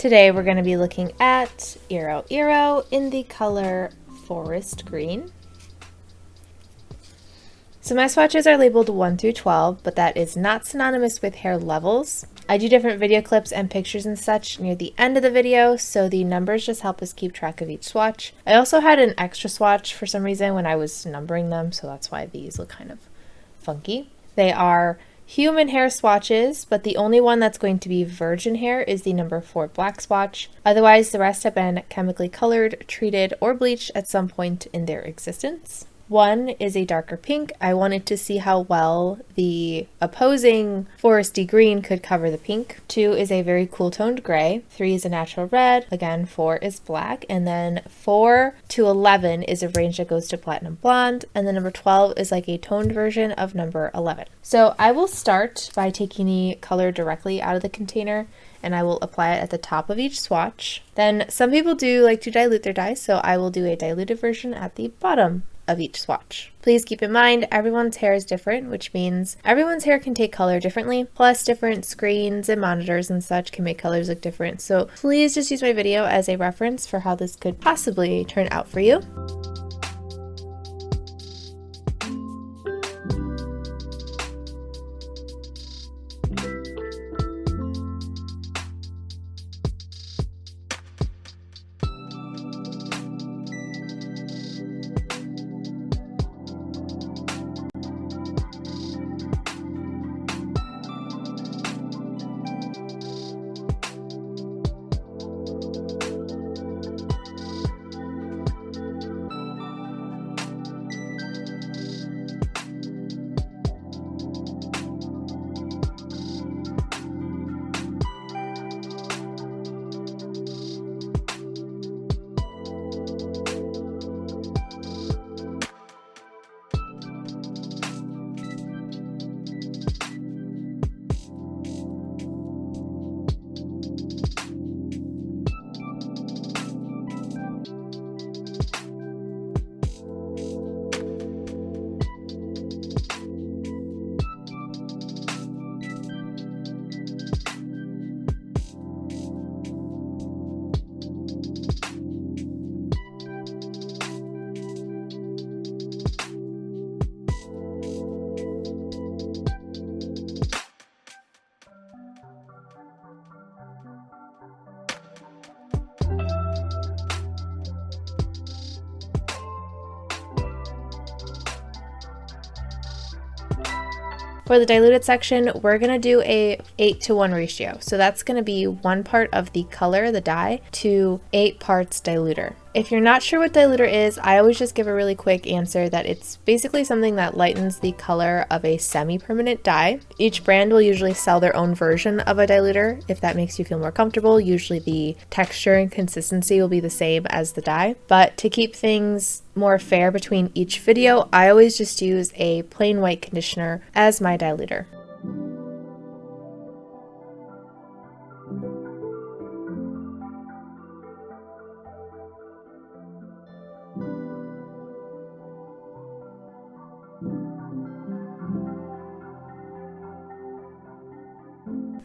Today we're going to be looking at Iroiro in the color Forest Green. So my swatches are labeled 1 through 12, but that is not synonymous with hair levels. I do different video clips and pictures and such near the end of the video, so the numbers just help us keep track of each swatch. I also had an extra swatch for some reason when I was numbering them, so that's why these look kind of funky. They are human hair swatches, but the only one that's going to be virgin hair is the number 4 black swatch. Otherwise, the rest have been chemically colored, treated, or bleached at some point in their existence. 1 is a darker pink. I wanted to see how well the opposing foresty green could cover the pink. 2 is a very cool toned gray. 3 is a natural red. Again, 4 is black. And then 4 to 11 is a range that goes to platinum blonde. And then number 12 is like a toned version of number 11. So I will start by taking the color directly out of the container, and I will apply it at the top of each swatch. Then some people do like to dilute their dye, so I will do a diluted version at the bottom of each swatch. Please keep in mind everyone's hair is different, which means everyone's hair can take color differently, plus different screens and monitors and such can make colors look different. So please just use my video as a reference for how this could possibly turn out for you. For the diluted section, we're going to do a 8:1 ratio. So that's going to be 1 part of the color, the dye, to 8 parts diluter. If you're not sure what diluter is, I always just give a really quick answer that it's basically something that lightens the color of a semi-permanent dye. Each brand will usually sell their own version of a diluter if that makes you feel more comfortable. Usually the texture and consistency will be the same as the dye. But to keep things more fair between each video, I always just use a plain white conditioner as my diluter.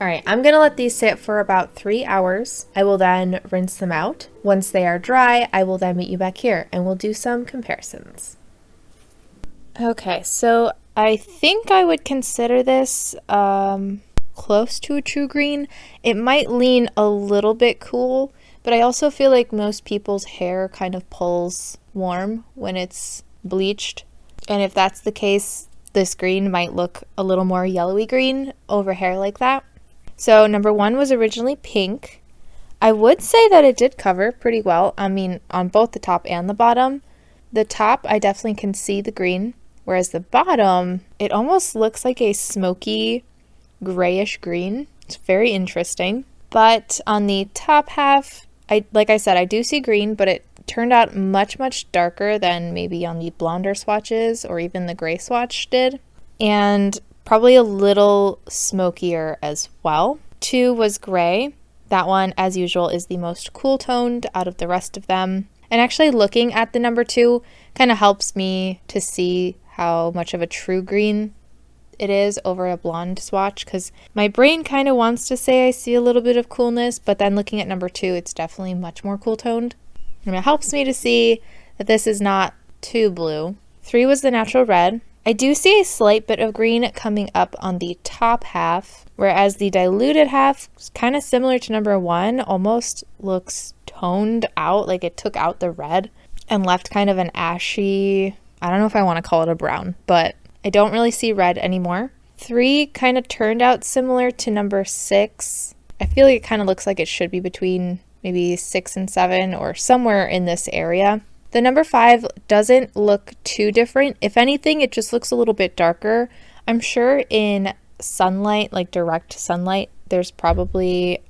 Alright, I'm going to let these sit for about 3 hours. I will then rinse them out. Once they are dry, I will then meet you back here and we'll do some comparisons. Okay, so I think I would consider this close to a true green. It might lean a little bit cool, but I also feel like most people's hair kind of pulls warm when it's bleached. And if that's the case, this green might look a little more yellowy green over hair like that. So number 1 was originally pink. I would say that it did cover pretty well. I mean, on both the top and the bottom. The top, I definitely can see the green, whereas the bottom, it almost looks like a smoky grayish green. It's very interesting. But on the top half, like I said, I do see green, but it turned out much, much darker than maybe on the blonder swatches or even the gray swatch did. And probably a little smokier as well. 2 was gray. That one, as usual, is the most cool toned out of the rest of them. And actually looking at the number 2 kind of helps me to see how much of a true green it is over a blonde swatch, because my brain kind of wants to say I see a little bit of coolness, but then looking at number 2, it's definitely much more cool toned. And it helps me to see that this is not too blue. 3 was the natural red. I do see a slight bit of green coming up on the top half, whereas the diluted half is kind of similar to number 1, almost looks toned out, like it took out the red and left kind of an ashy, I don't know if I want to call it a brown, but I don't really see red anymore. 3 kind of turned out similar to number 6. I feel like it kind of looks like it should be between maybe 6 and 7 or somewhere in this area. The number 5 doesn't look too different. If anything, it just looks a little bit darker. I'm sure in sunlight, like direct sunlight, there's probably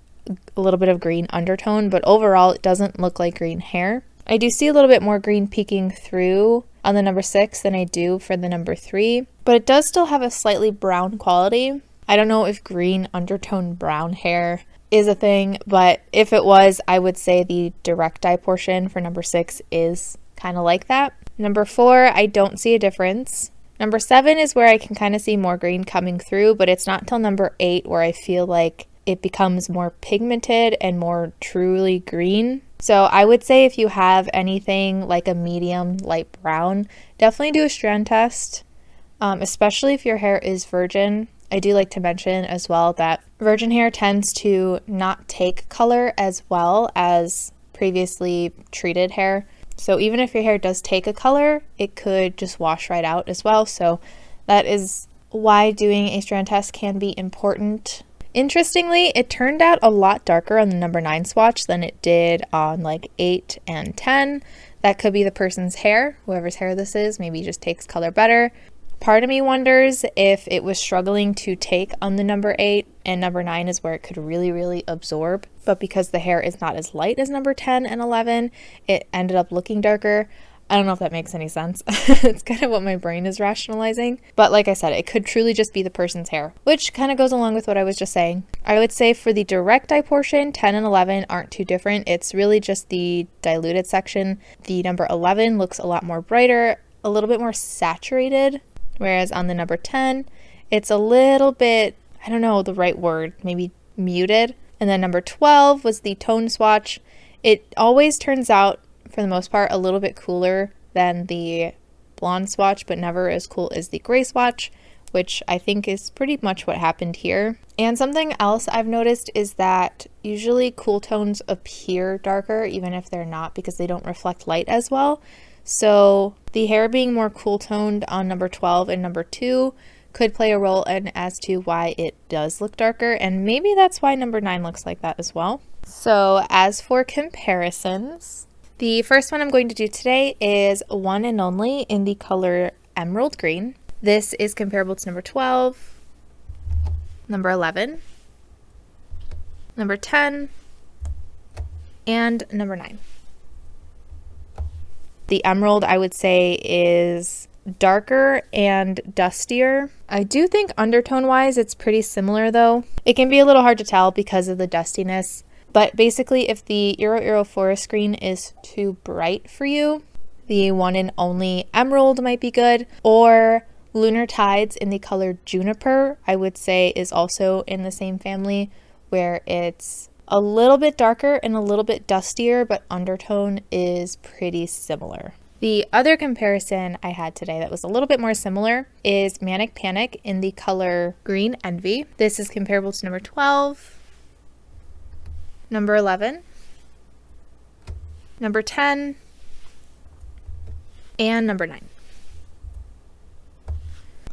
a little bit of green undertone, but overall it doesn't look like green hair. I do see a little bit more green peeking through on the number 6 than I do for the number 3, but it does still have a slightly brown quality. I don't know if green undertone brown hair is a thing, but if it was, I would say the direct dye portion for number 6 is kind of like that. Number 4, I don't see a difference. Number 7 is where I can kind of see more green coming through, but it's not until number 8 where I feel like it becomes more pigmented and more truly green. So I would say if you have anything like a medium light brown, definitely do a strand test, especially if your hair is virgin. I do like to mention as well that virgin hair tends to not take color as well as previously treated hair. So even if your hair does take a color, it could just wash right out as well. So that is why doing a strand test can be important. Interestingly, it turned out a lot darker on the number 9 swatch than it did on like 8 and 10. That could be the person's hair. Whoever's hair this is maybe just takes color better. Part of me wonders if it was struggling to take on the number 8 and number 9 is where it could really, really absorb. But because the hair is not as light as number 10 and 11, it ended up looking darker. I don't know if that makes any sense. It's kind of what my brain is rationalizing. But like I said, it could truly just be the person's hair, which kind of goes along with what I was just saying. I would say for the direct dye portion, 10 and 11 aren't too different. It's really just the diluted section. The number 11 looks a lot more brighter, a little bit more saturated. Whereas on the number 10, it's a little bit, I don't know the right word, maybe muted. And then number 12 was the tone swatch. It always turns out, for the most part, a little bit cooler than the blonde swatch, but never as cool as the gray swatch, which I think is pretty much what happened here. And something else I've noticed is that usually cool tones appear darker, even if they're not, because they don't reflect light as well. So the hair being more cool toned on number 12 and number 2 could play a role in as to why it does look darker, and maybe that's why number 9 looks like that as well. So as for comparisons, the first one I'm going to do today is one and only in the color emerald green. This is comparable to number 12, number 11, number 10, and number 9. The emerald, I would say, is darker and dustier. I do think undertone-wise, it's pretty similar though. It can be a little hard to tell because of the dustiness, but basically if the Iroiro Forest Green is too bright for you, the one and only emerald might be good, or Lunar Tides in the color Juniper, I would say is also in the same family, where it's a little bit darker and a little bit dustier, but undertone is pretty similar. The other comparison I had today that was a little bit more similar is Manic Panic in the color Green Envy. This is comparable to number 12, number 11, number 10, and number 9.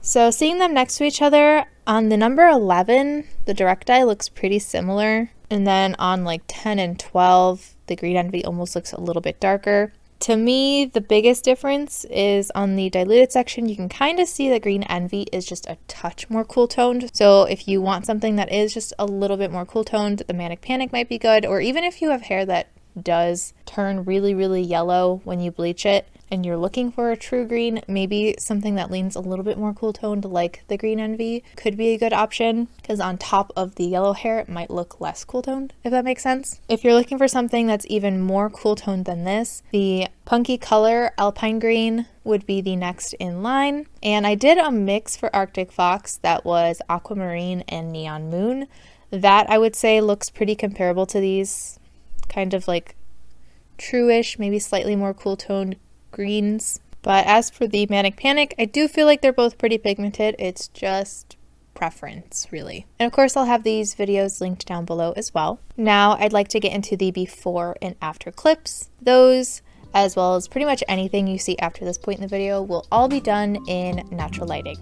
So seeing them next to each other, on the number 11, the direct dye looks pretty similar. And then on like 10 and 12, the Green Envy almost looks a little bit darker. To me, the biggest difference is on the diluted section, you can kind of see that Green Envy is just a touch more cool toned. So if you want something that is just a little bit more cool toned, the Manic Panic might be good. Or even if you have hair that does turn really, really yellow when you bleach it, and you're looking for a true green, maybe something that leans a little bit more cool toned like the Green Envy could be a good option, because on top of the yellow hair it might look less cool toned, if that makes sense. If you're looking for something that's even more cool toned than this, the Punky Color Alpine Green would be the next in line. And I did a mix for Arctic Fox that was Aquamarine and Neon Moon. That I would say looks pretty comparable to these, kind of like true-ish, maybe slightly more cool toned greens. But as for the Manic Panic, I do feel like they're both pretty pigmented. It's just preference, really. And of course, I'll have these videos linked down below as well. Now I'd like to get into the before and after clips. Those, as well as pretty much anything you see after this point in the video, will all be done in natural lighting.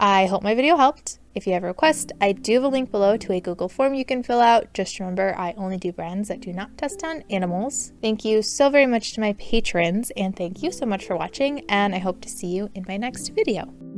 I hope my video helped. If you have a request, I do have a link below to a Google form you can fill out. Just remember, I only do brands that do not test on animals. Thank you so very much to my patrons, and thank you so much for watching, and I hope to see you in my next video.